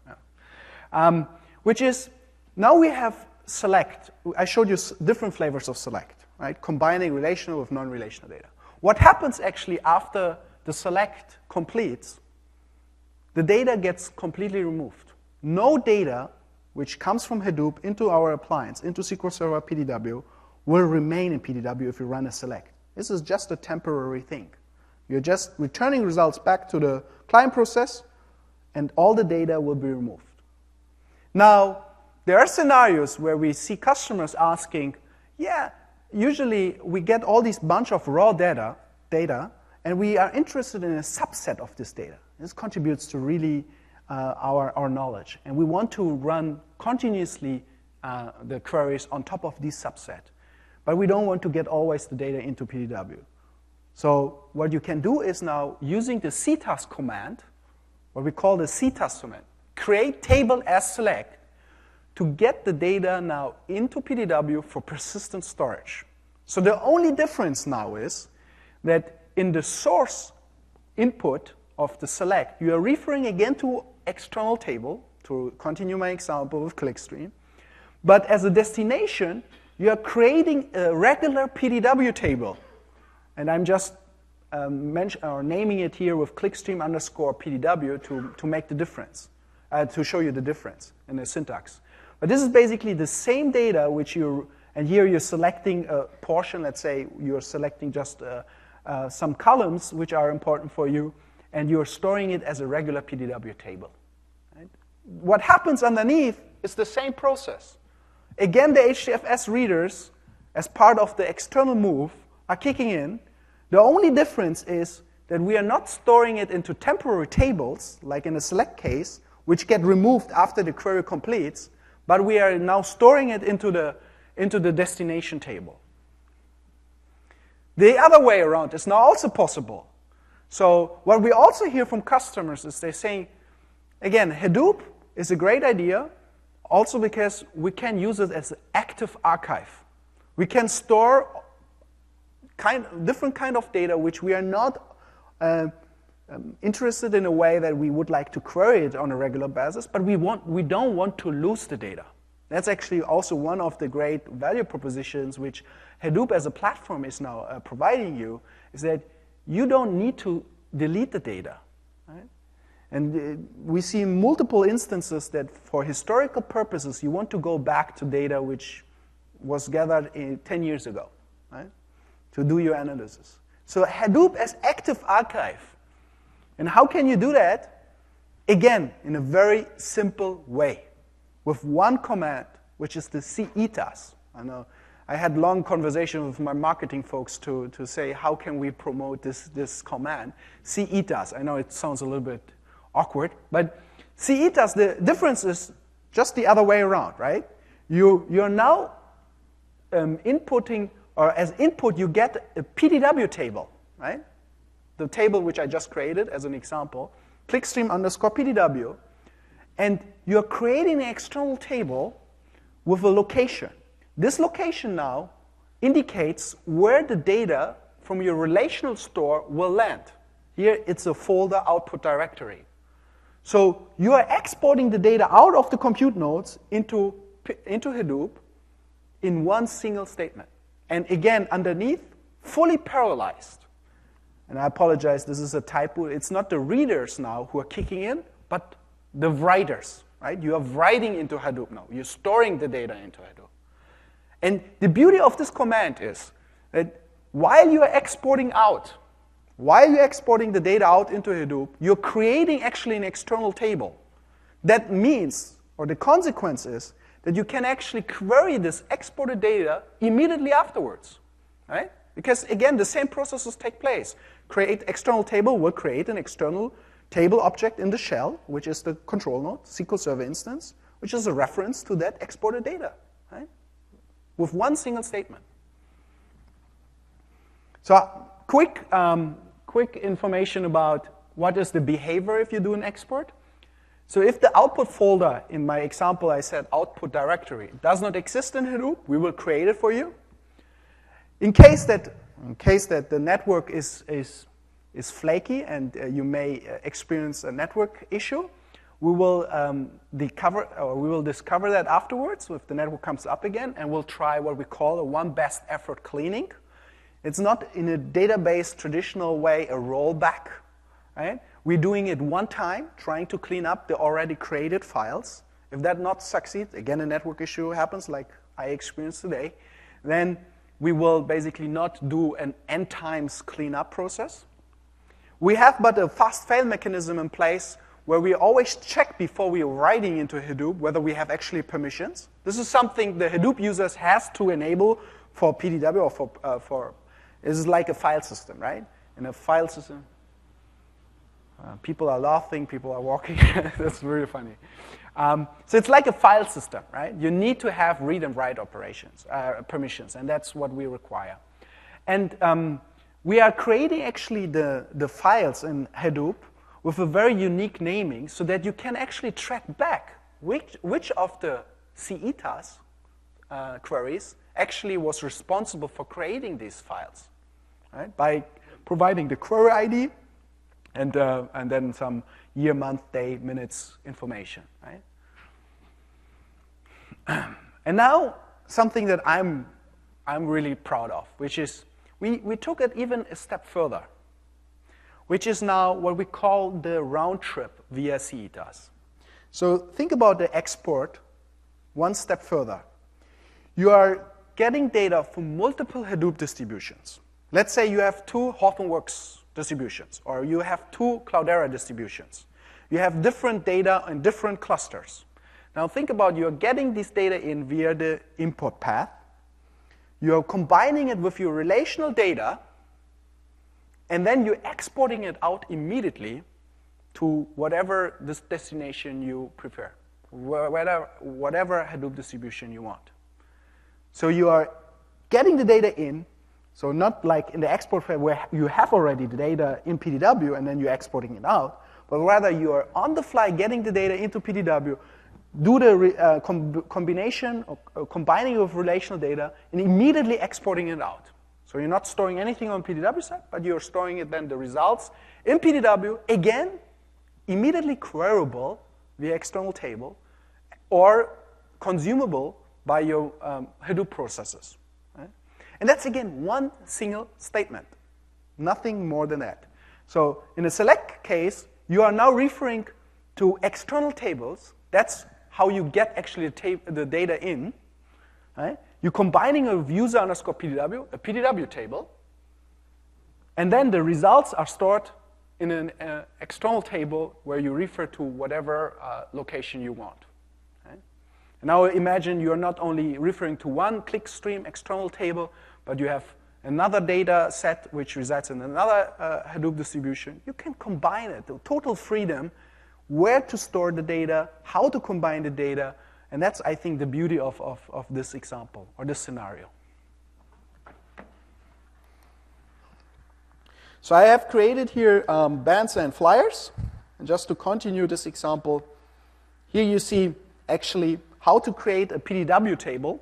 No. Which is, now we have select. I showed you different flavors of select, right? Combining relational with non-relational data. What happens actually after the select completes, the data gets completely removed. No data which comes from Hadoop into our appliance, into SQL Server PDW, will remain in PDW if you run a select. This is just a temporary thing. You're just returning results back to the client process, and all the data will be removed. Now, there are scenarios where we see customers asking, yeah, usually we get all these bunch of raw data, and we are interested in a subset of this data. This contributes to really our knowledge. And we want to run continuously the queries on top of this subset. But we don't want to get always the data into PDW. So what you can do is now using the ctask command, what we call the ctask command, create table as select, to get the data now into PDW for persistent storage. So the only difference now is that in the source input of the select, you are referring again to external table, to continue my example with clickstream. But as a destination, you are creating a regular PDW table. And I'm just naming it here with clickstream underscore PDW to make the difference, to show you the difference in the syntax. But this is basically the same data which and here you're selecting a portion, let's say you're selecting just some columns which are important for you, and you're storing it as a regular PDW table. Right? What happens underneath is the same process. Again, the HDFS readers, as part of the external move, are kicking in. The only difference is that we are not storing it into temporary tables, like in a select case, which get removed after the query completes, but we are now storing it into the destination table. The other way around is now also possible. So what we also hear from customers is they're saying, again, Hadoop is a great idea, also because we can use it as an active archive. We can store different kind of data which we are not interested in a way that we would like to query it on a regular basis, but we don't want to lose the data. That's actually also one of the great value propositions which Hadoop as a platform is now providing you, is that you don't need to delete the data. Right? And we see multiple instances that for historical purposes, you want to go back to data which was gathered 10 years ago, right? To do your analysis. So Hadoop as active archive. And how can you do that? Again, in a very simple way, with one command, which is the ctask. I know I had long conversation with my marketing folks to say, how can we promote this command? CETAS. I know it sounds a little bit awkward, but CETAS, the difference is just the other way around, right? You're now inputting, or as input, you get a PDW table, right? The table which I just created as an example, clickstream_PDW, and you're creating an external table with a location. This location now indicates where the data from your relational store will land. Here it's a folder output directory. So you are exporting the data out of the compute nodes into Hadoop in one single statement. And again, underneath, fully parallelized. And I apologize, this is a typo. It's not the readers now who are kicking in, but the writers, right? You are writing into Hadoop now. You're storing the data into Hadoop. And the beauty of this command is that while you are exporting the data out into Hadoop, you're creating actually an external table. That means, or the consequence is, that you can actually query this exported data immediately afterwards, right? Because again, the same processes take place. Create external table will create an external table object in the shell, which is the control node, SQL Server instance, which is a reference to that exported data, right? With one single statement. So quick information about what is the behavior if you do an export. So if the output folder, in my example I said output directory, does not exist in Hadoop, we will create it for you. In case that the network is flaky and you may experience a network issue, we will discover that afterwards if the network comes up again, and we'll try what we call a one best effort cleaning. It's not in a database traditional way a rollback, right? We're doing it one time, trying to clean up the already created files. If that not succeeds, again a network issue happens like I experienced today, then we will basically not do an n times cleanup process. We have but a fast fail mechanism in place where we always check before we are writing into Hadoop whether we have actually permissions. This is something the Hadoop users has to enable for PDW or for this is like a file system, right? In a file system, people are laughing, people are walking. That's really funny. So it's like a file system, right? You need to have read and write operations, permissions, and that's what we require. And we are creating actually the files in Hadoop with a very unique naming so that you can actually track back which of the CETAS queries actually was responsible for creating these files, right? By providing the query ID and then some year, month, day, minutes information, right? And now something that I'm really proud of, which is we took it even a step further, which is now what we call the round trip via CETAS. So think about the export one step further. You are getting data from multiple Hadoop distributions. Let's say you have 2 Hortonworks distributions, or you have 2 Cloudera distributions. You have different data in different clusters. Now think about you're getting this data in via the import path. You're combining it with your relational data, and then you're exporting it out immediately to whatever this destination you prefer, whatever Hadoop distribution you want. So you are getting the data in, so not like in the export phase where you have already the data in PDW and then you're exporting it out, but rather you are on the fly getting the data into PDW, do the combination or combining of relational data, and immediately exporting it out. So you're not storing anything on PDW side, but you're storing it then the results in PDW, again, immediately queryable via external table, or consumable by your Hadoop processes. Right? And that's, again, one single statement, nothing more than that. So in a select case, you are now referring to external tables. That's how you get actually the data in. Right? You're combining a user underscore PDW, a PDW table, and then the results are stored in an external table where you refer to whatever location you want. Right? Now imagine you're not only referring to one clickstream external table, but you have another data set which resides in another Hadoop distribution. You can combine it, total freedom, where to store the data, how to combine the data, and that's, I think, the beauty of this example, or this scenario. So I have created here bands and flyers. And just to continue this example, here you see actually how to create a PDW table.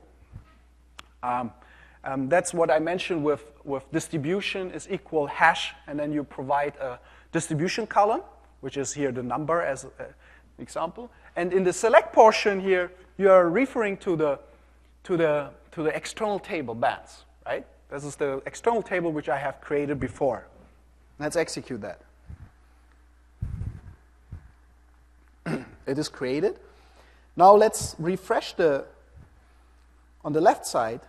That's what I mentioned with distribution is equal hash, and then you provide a distribution column, which is here the number as an example. And in the select portion here, you are referring to the external table bands, right? This is the external table which I have created before. Let's execute that. It is created. Now let's refresh on the left side.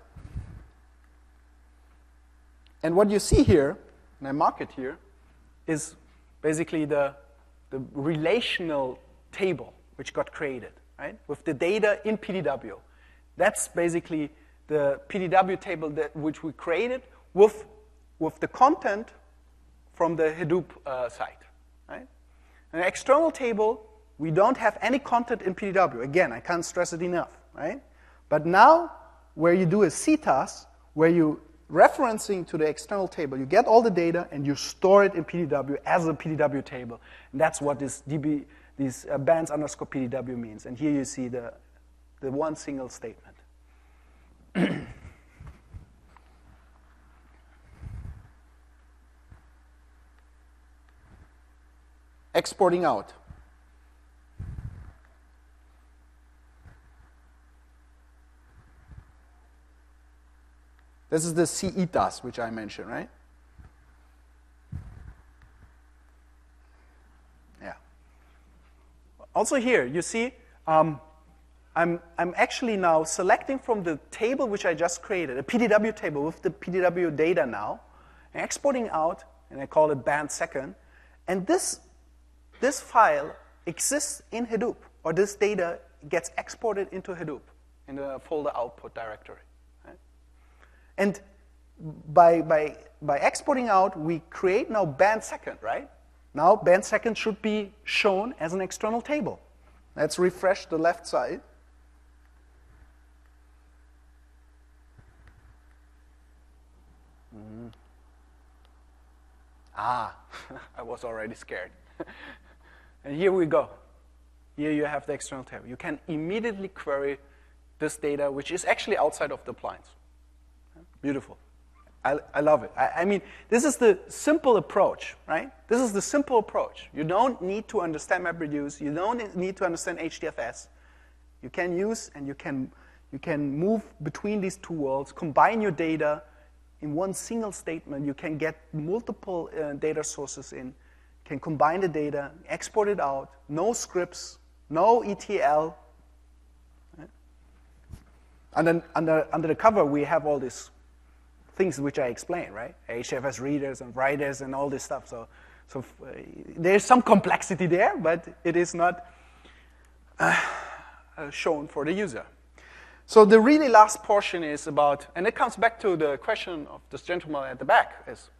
And what you see here, and I mark it here, is basically the relational table which got created, right? With the data in PDW. That's basically the PDW table which we created with the content from the Hadoop site, right? An external table, we don't have any content in PDW. Again, I can't stress it enough, right? But now, where you do a CTAS, where you referencing to the external table, you get all the data and you store it in PDW as a PDW table. And that's what these bands underscore PDW means. And here you see the one single statement. Exporting out. This is the CETAS, which I mentioned, right? Yeah. Also here, you see, I'm actually now selecting from the table which I just created, a PDW table with the PDW data now, and exporting out, and I call it band second, and this file exists in Hadoop, or this data gets exported into Hadoop in the folder output directory. Right? And by exporting out, we create now band second, right? Now band second should be shown as an external table. Let's refresh the left side. I was already scared. And here we go. Here you have the external table. You can immediately query this data, which is actually outside of the appliance. Beautiful. I love it. I mean, this is the simple approach, right? This is the simple approach. You don't need to understand MapReduce. You don't need to understand HDFS. You can use and you can move between these two worlds, combine your data in one single statement. You can get multiple data sources in, can combine the data, export it out, no scripts, no ETL. Right? And then under the cover, we have all these things which I explained, right? HDFS readers and writers and all this stuff. So there's some complexity there, but it is not shown for the user. So the really last portion is about, and it comes back to the question of this gentleman at the back, is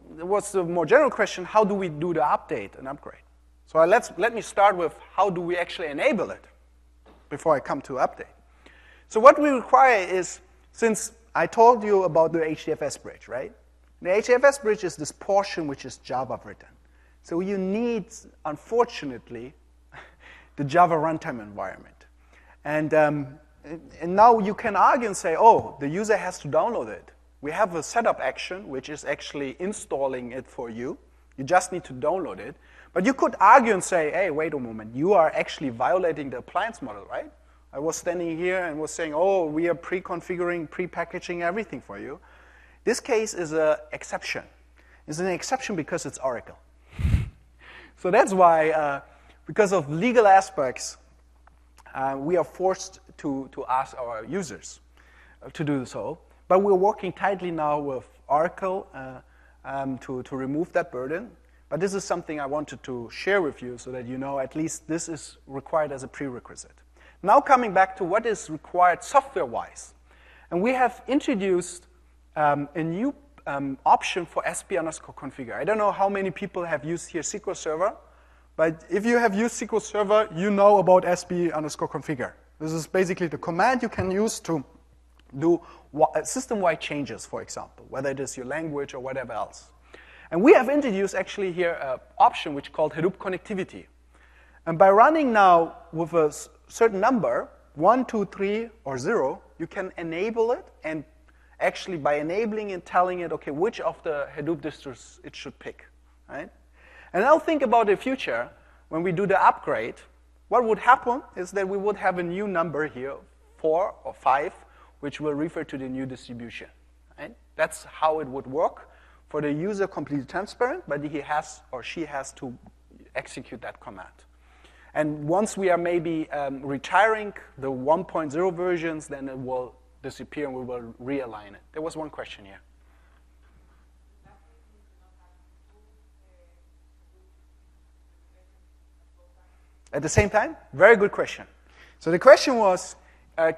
what's the more general question, how do we do the update and upgrade? So let me start with how do we actually enable it before I come to update. So what we require is, since I told you about the HDFS bridge, right? The HDFS bridge is this portion which is Java written. So you need, unfortunately, the Java runtime environment. And now you can argue and say, oh, the user has to download it. We have a setup action, which is actually installing it for you. You just need to download it. But you could argue and say, hey, wait a moment. You are actually violating the appliance model, right? I was standing here and was saying, oh, we are pre-configuring, pre-packaging everything for you. This case is an exception. It's an exception because it's Oracle. So that's why, because of legal aspects, we are forced to ask our users to do so. But we're working tightly now with Oracle to remove that burden. But this is something I wanted to share with you so that you know at least this is required as a prerequisite. Now coming back to what is required software-wise. And we have introduced a new option for sp_configure. I don't know how many people have used here SQL Server, but if you have used SQL Server, you know about sp_configure. This is basically the command you can use to do system-wide changes, for example, whether it is your language or whatever else. And we have introduced actually here an option which is called Hadoop connectivity. And by running now with a certain number, 1, 2, 3, or 0, you can enable it, and actually by enabling and telling it, okay, which of the Hadoop distros it should pick, right? And now think about the future, when we do the upgrade, what would happen is that we would have a new number here, 4 or 5, which will refer to the new distribution, right? That's how it would work. For the user, completely transparent, but he has or she has to execute that command. And once we are maybe retiring the 1.0 versions, then it will disappear and we will realign it. There was one question here. At the same time? Very good question. So the question was,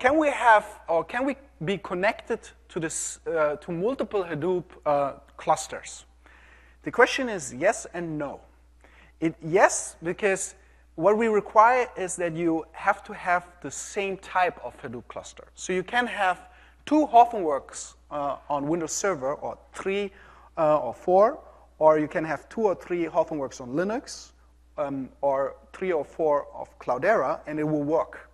can we be connected to this to multiple Hadoop clusters? The question is yes and no. Yes, because what we require is that you have to have the same type of Hadoop cluster. So you can have 2 Hortonworks on Windows Server, or 3 or 4, or you can have 2 or 3 Hortonworks on Linux, or 3 or 4 of Cloudera, and it will work.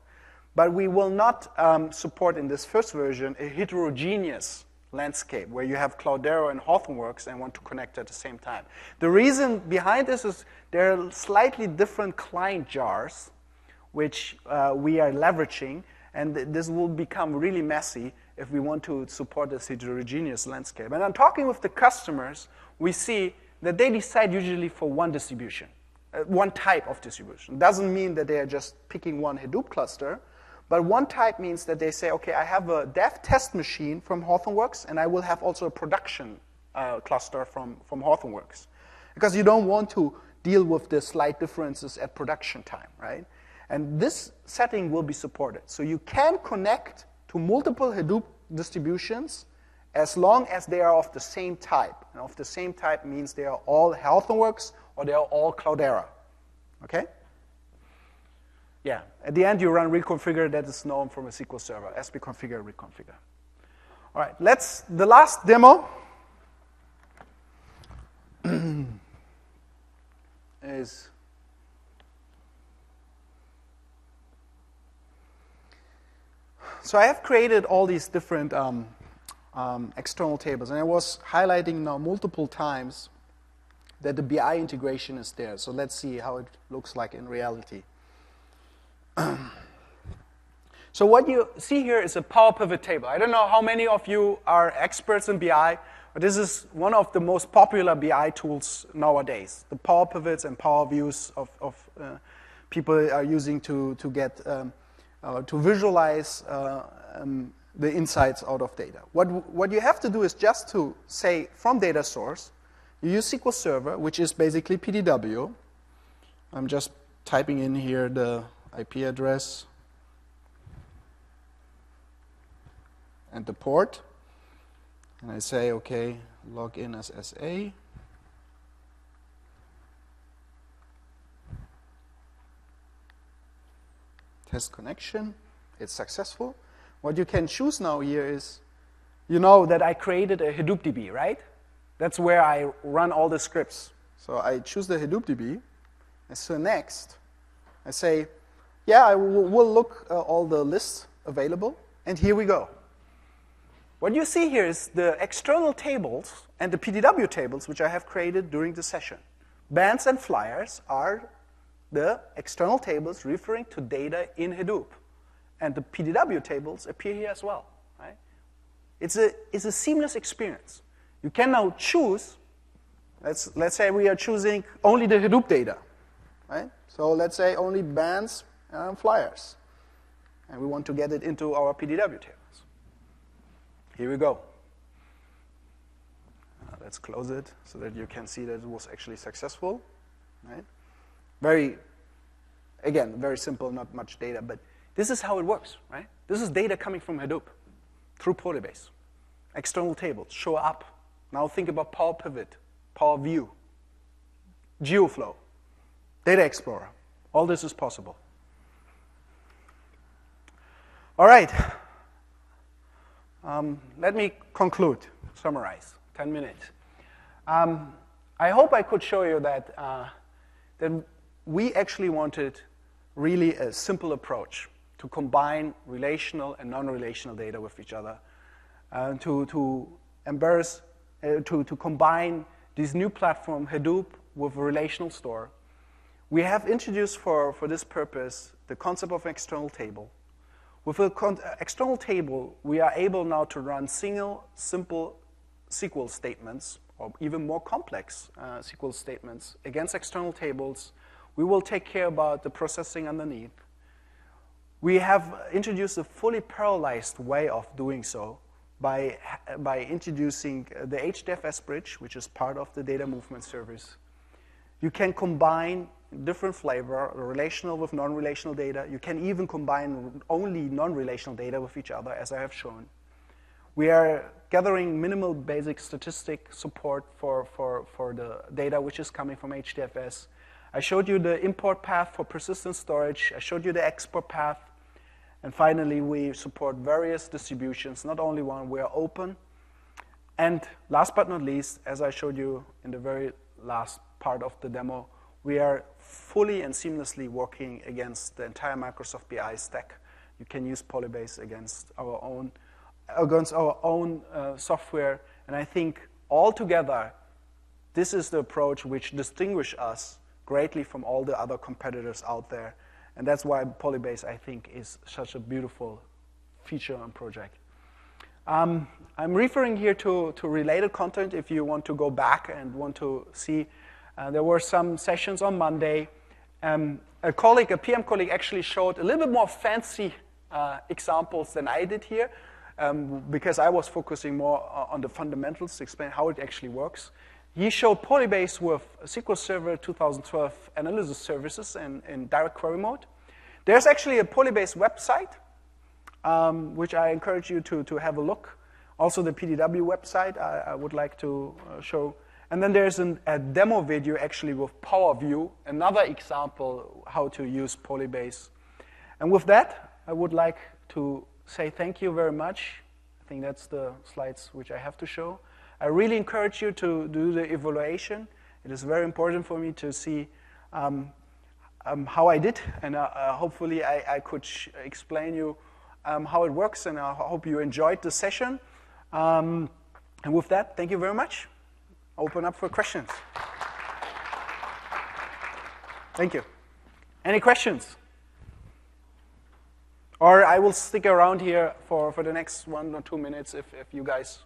But we will not support in this first version a heterogeneous landscape where you have Cloudera and Hortonworks and want to connect at the same time. The reason behind this is there are slightly different client jars which we are leveraging, and this will become really messy if we want to support this heterogeneous landscape. And I'm talking with the customers, we see that they decide usually for one distribution, one type of distribution. Doesn't mean that they are just picking one Hadoop cluster, but one type means that they say, okay, I have a dev test machine from Hortonworks, and I will have also a production cluster from Hortonworks. Because you don't want to deal with the slight differences at production time, right? And this setting will be supported. So you can connect to multiple Hadoop distributions as long as they are of the same type. And of the same type means they are all Hortonworks or they are all Cloudera, okay? Yeah, at the end you run reconfigure, that is known from a SQL Server, sp_configure, reconfigure. All right, the last demo is, so I have created all these different external tables, and I was highlighting now multiple times that the BI integration is there. So let's see how it looks like in reality. So what you see here is a Power Pivot table. I don't know how many of you are experts in BI, but this is one of the most popular BI tools nowadays. The Power Pivots and Power Views of people are using to get to visualize the insights out of data. What you have to do is just to say from data source, you use SQL Server, which is basically PDW. I'm just typing in here the IP address and the port, and I say, okay, log in as SA. Test connection, it's successful. What you can choose now here is, you know that I created a Hadoop DB, right? That's where I run all the scripts. So I choose the Hadoop DB, and so next, I say, yeah, I will look all the lists available, and here we go. What you see here is the external tables and the PDW tables, which I have created during the session. Bands and flyers are the external tables referring to data in Hadoop. And the PDW tables appear here as well, right? It's a seamless experience. You can now choose, let's say we are choosing only the Hadoop data, right? So let's say only bands and flyers. And we want to get it into our PDW tables. Here we go. Let's close it so that you can see that it was actually successful, right? Again, very simple, not much data, but This is how it works, right? This is data coming from Hadoop through Polybase. External tables show up. Now think about Power Pivot, Power View, GeoFlow, Data Explorer. All this is possible. All right. Let me conclude, summarize, 10 minutes. I hope I could show you that, that we actually wanted really a simple approach to combine relational and non-relational data with each other, to combine this new platform, Hadoop, with a relational store. We have introduced for this purpose the concept of an external table. With an external table, we are able now to run single, simple SQL statements, or even more complex SQL statements against external tables. We will take care about the processing underneath. We have introduced a fully parallelized way of doing so by introducing the HDFS bridge, which is part of the data movement service. You can combine different flavor, relational with non-relational data. You can even combine only non-relational data with each other, as I have shown. We are gathering minimal basic statistic support for the data which is coming from HDFS. I showed you the import path for persistent storage. I showed you the export path. And finally, we support various distributions, not only one. We are open. And last but not least, as I showed you in the very last part of the demo, we are fully and seamlessly working against the entire Microsoft BI stack. You can use Polybase against our own software. And I think altogether, this is the approach which distinguishes us greatly from all the other competitors out there. And that's why Polybase, I think, is such a beautiful feature and project. I'm referring here to related content if you want to go back and want to see. There were some sessions on Monday. A PM colleague actually showed a little bit more fancy examples than I did here, because I was focusing more on the fundamentals to explain how it actually works. He showed Polybase with SQL Server 2012 analysis services in direct query mode. There's actually a Polybase website, which I encourage you to have a look. Also the PDW website I would like to show. And then there's a demo video actually with Power View, another example how to use Polybase. And with that, I would like to say thank you very much. I think that's the slides which I have to show. I really encourage you to do the evaluation. It is very important for me to see how I did, and hopefully I could explain you how it works, and I hope you enjoyed the session. And with that, thank you very much. Open up for questions. Thank you. Any questions? Or I will stick around here for the next 1 or 2 minutes if you guys